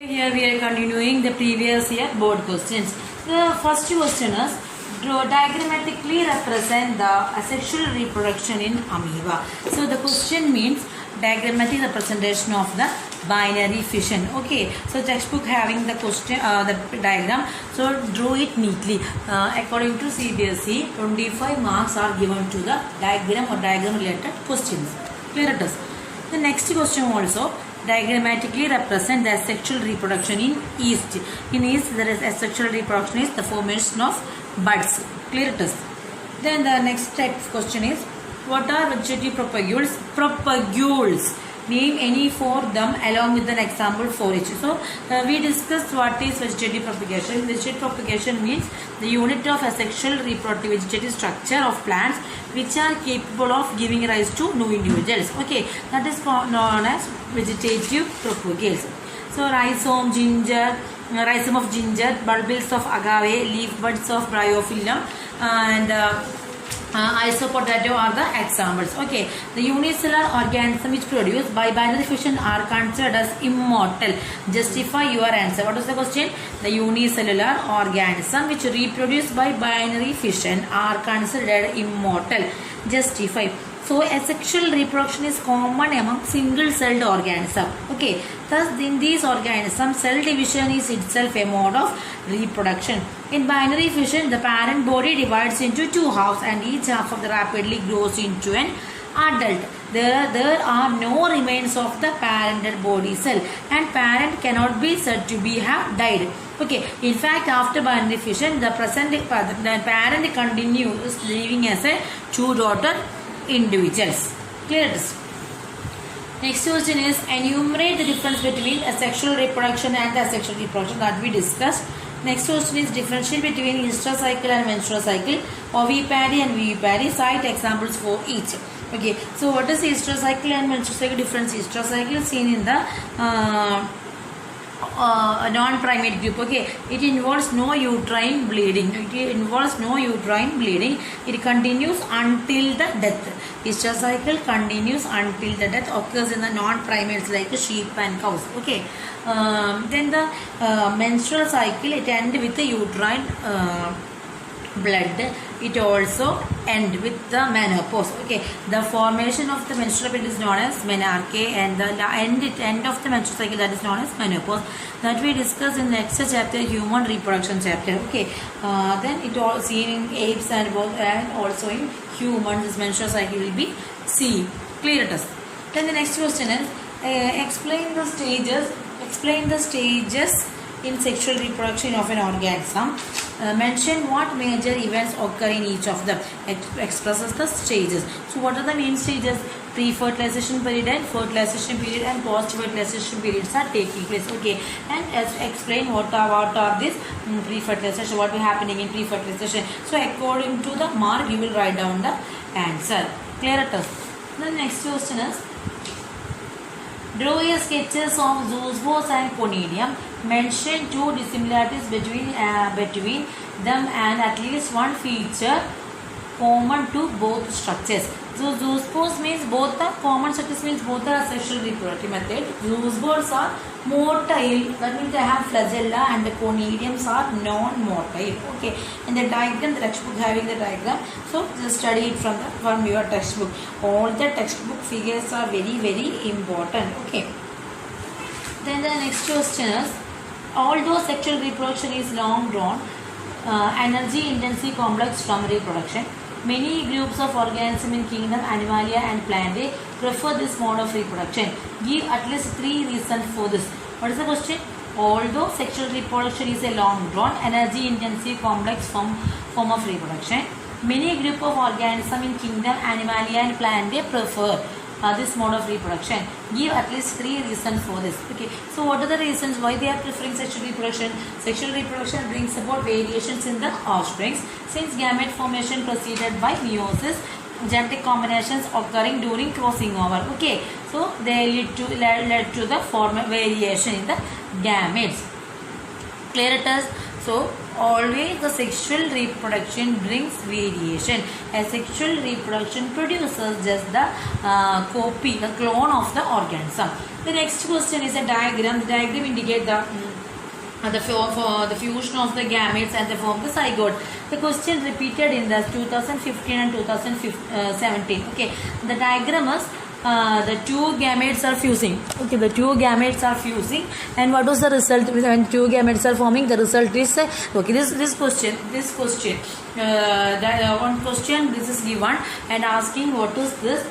Here we are continuing the previous year board questions. The first question is diagrammatically represent the asexual reproduction in amoeba. So the question means diagrammatic representation of the binary fission. Okay, so textbook having the question, the diagram. So draw it neatly. According to CBSE, 25 marks are given to the diagram or diagram related questions. Clear it is. The next question also. Diagrammatically represent the asexual reproduction in yeast. In yeast, there is asexual reproduction is the formation of buds. Clear it is. Then the next type of question is, what are vegetative propagules? Propagules. Name any four them along with an example for each. So we discussed what is vegetative propagation. Vegetative propagation means the unit of asexual reproductive vegetative structure of plants which are capable of giving rise to new individuals. Okay, that is known as vegetative propagales. So rhizome of ginger, bulbils of agave, leaf buds of bryophyllum, and isopotato are the examples. Okay, the unicellular organism which produce by binary fission are considered as immortal. Justify your answer. What is the question? The unicellular organism which reproduce by binary fission are considered immortal. Justify. So asexual reproduction is common among single-celled organisms. Okay, thus in these organisms, cell division is itself a mode of reproduction. In binary fission, the parent body divides into two halves and each half of the rapidly grows into an adult. There are no remains of the parental body cell and parent cannot be said to be have died. Okay, in fact, after binary fission, the parent continues living as a two daughter individuals. Clear it is. Next question is, enumerate the difference between asexual reproduction and asexual reproduction that we discussed. Next question is, differentiate between estrous cycle and menstrual cycle, ovipary and vivipary. Cite examples for each. Okay, so what is estrous cycle and menstrual cycle difference? Estrous cycle is seen in the non-primate group. Okay, it involves no uterine bleeding. It continues until the death. Estrous cycle continues until the death, occurs in the non-primates like sheep and cows. Okay, then the menstrual cycle, it ends with the uterine blood. It also end with the menopause. Okay, the formation of the menstrual period is known as menarche, and the end of the menstrual cycle, that is known as menopause. That we discuss in the next chapter, human reproduction chapter. Okay, then it all seen in apes and also in humans. This menstrual cycle will be seen. Clear it is. Then the next question is, explain the stages in sexual reproduction of an organism. Mention what major events occur in each of them. Expresses the stages. So what are the main stages? Pre-fertilization period and fertilization period and post-fertilization periods are taking place. Okay, and explain what are these pre-fertilization, what is happening in pre-fertilization. So according to the mark, you will write down the answer. Clear it is. The next question is, draw a sketches of zoospores and conidium. Mention two dissimilarities between them and at least one feature common to both structures. So zoospores means both the common structures means both are asexual reproductive method. Zoospores are motile, that means they have flagella, and the conidiums are non-motile. Okay, in the diagram, the textbook having the diagram. So just study it from your textbook. All the textbook figures are very, very important. Okay. Then the next question is, although sexual reproduction is long drawn, energy intensive complex from reproduction, many groups of organisms in kingdom Animalia and Plantae prefer this mode of reproduction. Give at least 3 reasons for this. What is the question? Although sexual reproduction is a long drawn, energy intensive complex form of reproduction, many groups of organisms in kingdom Animalia and Plantae prefer this mode of reproduction. Give at least 3 reasons for this. Okay, so what are the reasons why they are preferring sexual reproduction? Sexual reproduction brings about variations in the offspring. Since gamete formation preceded by meiosis, genetic combinations occurring during crossing over. Okay, so they led to the variation in the gametes. Clear it is. So always the sexual reproduction brings variation. A sexual reproduction produces just the copy, the clone of the organism. The next question is a diagram. The diagram indicates the fusion of the gametes and the form the zygote. The question repeated in the 2015 and 2017. Okay, the diagram is the two gametes are fusing. Okay, the two gametes are fusing, and what was the result when two gametes are forming? The result is okay. This question. One question. This is given and asking what is this?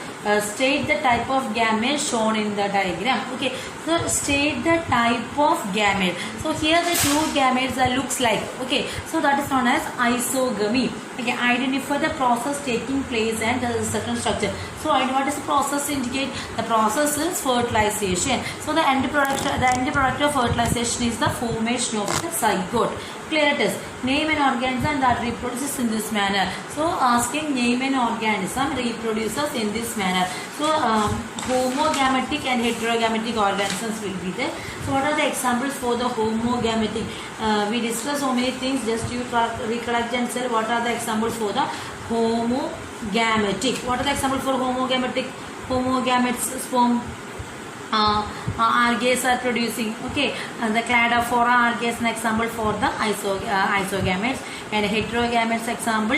State the type of gamete shown in the diagram. Okay, so state the type of gamete. So here the two gametes are looks like. Okay, so that is known as isogamy. Okay, identify the process taking place and the certain structure. So what is the process indicate? The process is fertilization. So the end product of fertilization is the formation of the zygote. Clear it is. Name an organism that reproduces in this manner. So asking name an organism reproduces in this manner. So homogametic and heterogametic organisms will be there. So what are the examples for the homogametic? We discussed so many things. Just you recollect and say what are the examples for the homogametic. What are the examples for homogametic? Homogametes form algae are producing. Okay, the cladophora algae is an example for the isogametes, and heterogametes example.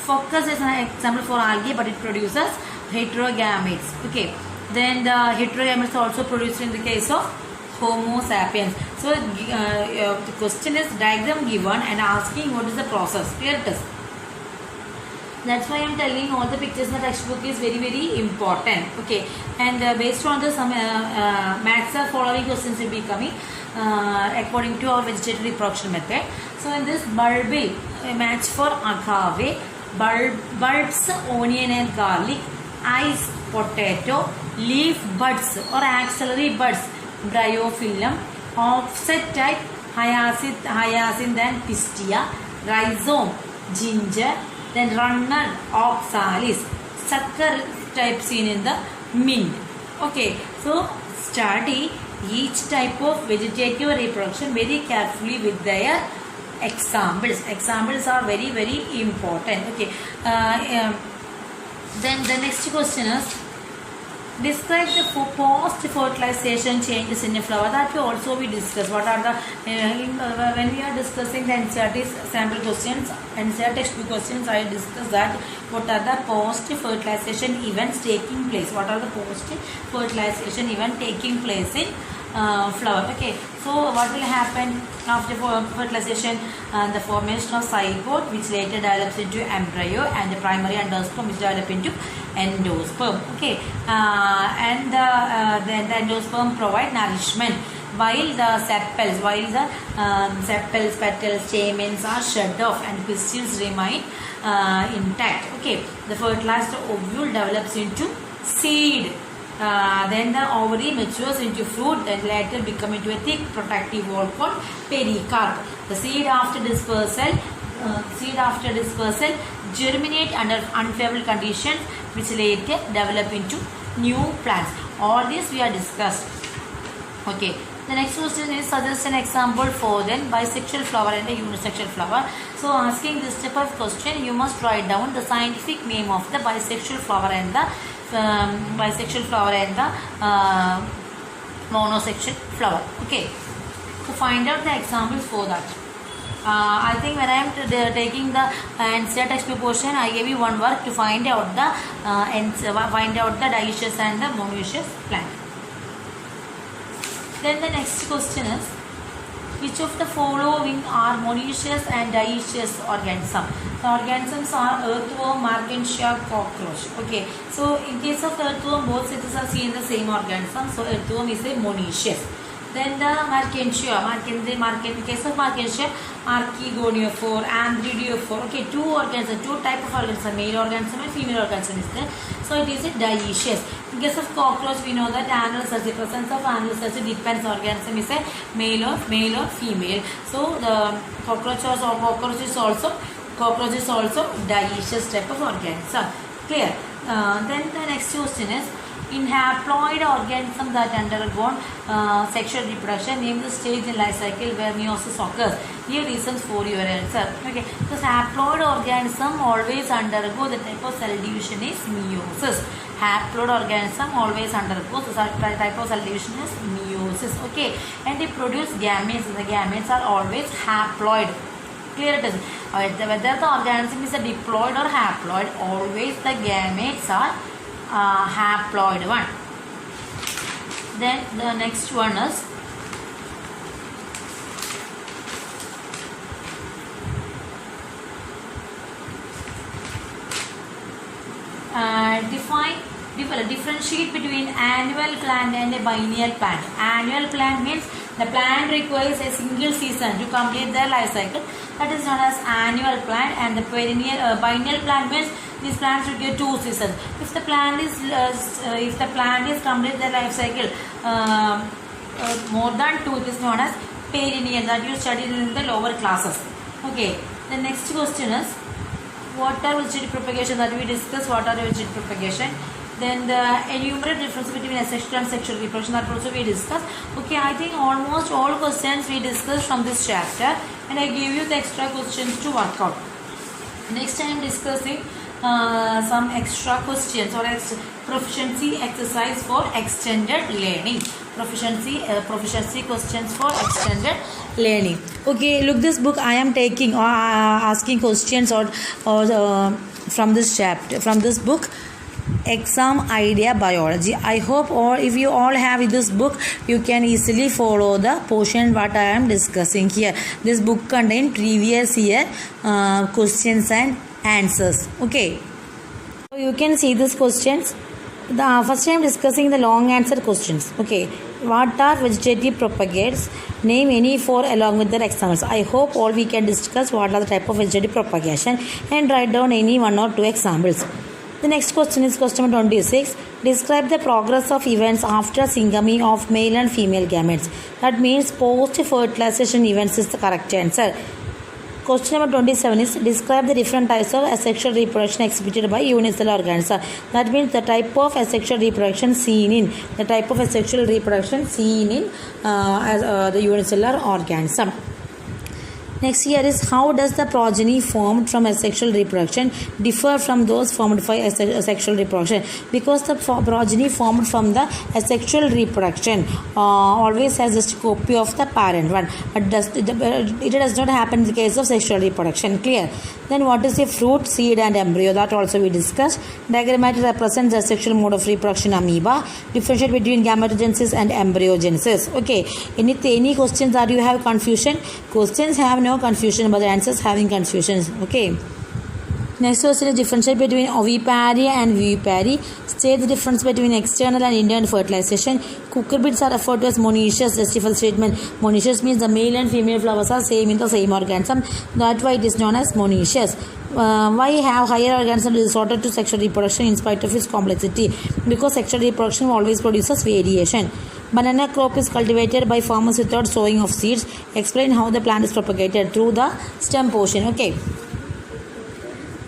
Fucus is an example for algae, but it produces heterogametes. Okay, then the heterogametes are also produced in the case of Homo sapiens. So the question is diagram given and asking what is the process. Clear it is. That's why I am telling all the pictures in the textbook is very, very important. Okay, and based on the some maths are following questions will be coming according to our vegetative reproduction method. So in this bulbil, match for agave, bulbs, onion and garlic, eyes, potato, leaf buds or axillary buds, bryophyllum, offset type, hyacinth and pistia, rhizome, ginger, then runner, oxalis, sucker type seen in the mint. Okay, so study each type of vegetative reproduction very carefully with their examples. Examples are very, very important. Okay, then the next question is describe the post-fertilization changes in a flower. That will also be discussed. What are the when we are discussing the NCERT sample questions, NCERT textbook questions, I discuss that what are the post-fertilization events taking place. What are the post-fertilization events taking place in flower? Okay, so what will happen after fertilization? The formation of zygote, which later develops into embryo, and the primary endosperm, which develop into endosperm. Okay, and then the endosperm provide nourishment, while the sepals, petals, stamens are shed off and pistils remain intact. Okay, the fertilized ovule develops into seed. Then the ovary matures into fruit, then later become into a thick protective wall called pericarp. The seed after dispersal germinate under unfavorable conditions, which later develop into new plants. All this we are discussed. Okay. The next question is suggest an example for then bisexual flower and a unisexual flower. So asking this type of question, you must write down the scientific name of the bisexual flower and the monosexual flower. Okay, so find out the examples for that. I think when I am taking the NCERT textbook portion, I gave you one work to find out the dioecious and the monoecious plant. Then the next question is, which of the following are monoecious and dioecious organisms? The organisms are earthworm, Mertensia, cockroach. Okay, so in case of earthworm, both sexes are seen in the same organism. So earthworm is a monoecious. Then the Mertensia, in case of Mertensia, Archegoniophore, Andridiophore. Okay, two type of organism, male organism and female organism is there. So it is a dioecious. In case of cockroach, we know that the presence of annual surgery depends organism is a male or female. So the cockroach is also dioecious type of organism. Clear? Then the next question is, In haploid organisms that undergone sexual reproduction, name the stage in life cycle where meiosis occurs. Give reasons for your answer. Okay, because haploid organism always undergo the type of cell division is meiosis. Haploid organism always undergoes the type of cell division is meiosis. Okay, and they produce gametes. The gametes are always haploid. Clear it is. Whether the organism is a diploid or haploid, always the gametes are haploid one. Then the next one is differentiate between annual plant and a biennial plant. Annual plant means the plant requires a single season to complete their life cycle. That is known as annual plant. And the biennial plant means these plants require 2 seasons. If the plant is complete their life cycle more than 2, it is known as perennial. That you studied in the lower classes. Okay. The next question is, what are vegetable propagation? That we discussed. What are vegetable propagation? Then the enumerate difference between asexual and sexual reproduction, that also we discussed. Okay, I think almost all questions we discussed from this chapter, and I give you the extra questions to work out. Next I am discussing some extra questions or proficiency exercise for extended learning. Proficiency questions for extended learning. Okay, look, this book I am taking or asking questions or from this chapter, from this book, Exam Idea Biology. I hope if you all have this book, you can easily follow the portion what I am discussing here. This book contains previous year questions and answers. Okay, so you can see these questions. The first I am discussing the long answer questions. Okay, what are vegetative propagates? Name any 4 along with their examples. I hope all we can discuss what are the type of vegetative propagation and write down any 1 or 2 examples. The next question is question number 26. Describe the progress of events after syngamy of male and female gametes. That means post-fertilization events is the correct answer. Question number 27 is, describe the different types of asexual reproduction exhibited by unicellular organisms. That means the type of asexual reproduction seen in the unicellular organism. Next here is, how does the progeny formed from asexual reproduction differ from those formed by asexual reproduction? Because the progeny formed from the asexual reproduction always has just a copy of the parent one, but it does not happen in the case of sexual reproduction. Clear? Then what is a fruit, seed and embryo? That also we discussed. Diagrammatically represents the sexual mode of reproduction amoeba. Differentiate between gametogenesis and embryogenesis. Okay. Any questions that you have confusion? Questions have no confusion, but the answers having confusions. Okay. Next question is, differentiate between ovipary and vivipary. State the difference between external and internal fertilization. Cucurbits are referred to as monoecious. Justifiable statement. Monoecious means the male and female flowers are same in the same organism. That's why it is known as monoecious. Why have higher organisms resorted to sexual reproduction in spite of its complexity? Because sexual reproduction always produces variation. Banana crop is cultivated by farmers without sowing of seeds. Explain how the plant is propagated through the stem portion. Okay.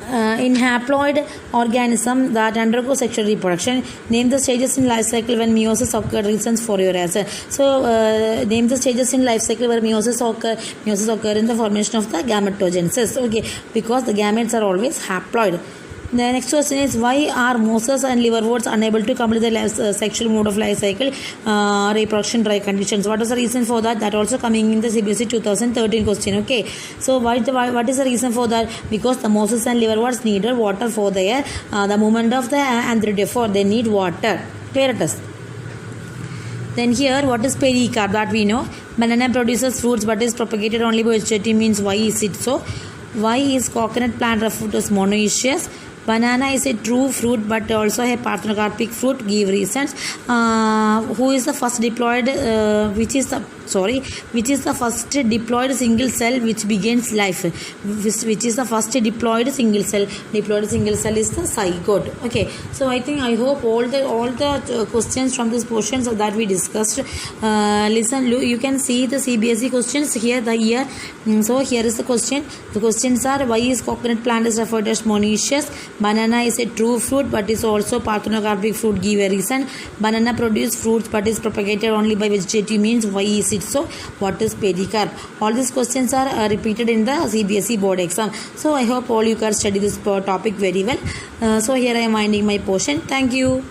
In haploid organism that undergo sexual reproduction, name the stages in life cycle when meiosis occurred. Reasons for your answer. So, name the stages in life cycle where meiosis occur. Meiosis occur in the formation of the gametogenesis. Okay, because the gametes are always haploid. The next question is, why are mosses and liverworts unable to complete the sexual mode of life cycle reproduction dry conditions? What is the reason for that? That also coming in the CBSE 2013 question. Okay, so what is the reason for that? Because the mosses and liverworts needed water for their the movement of the and therefore they need water. Clear it is. Then here, what is pericarp? That we know. Banana produces fruits but is propagated only by vegetative means. Why is it so? Why is coconut plant referred to as monoecious? Banana is a true fruit but also a parthenocarpic fruit. Give reasons. Who is the first diploid? Which is the first diploid single cell which begins life? Which is the first diploid single cell? Diploid single cell is the zygote. Okay. So I hope all the questions from this portions that we discussed. Listen, you can see the CBSE questions here. So here is the question. The questions are, why is coconut plant is referred as monoecious? Banana is a true fruit but is also parthenocarpic fruit. Give a reason. Banana produce fruits but is propagated only by vegetative means. Why is it so? What is pericarp? All these questions are repeated in the CBSE board exam. So I hope all you can study this topic very well. So here I am ending my portion. Thank you.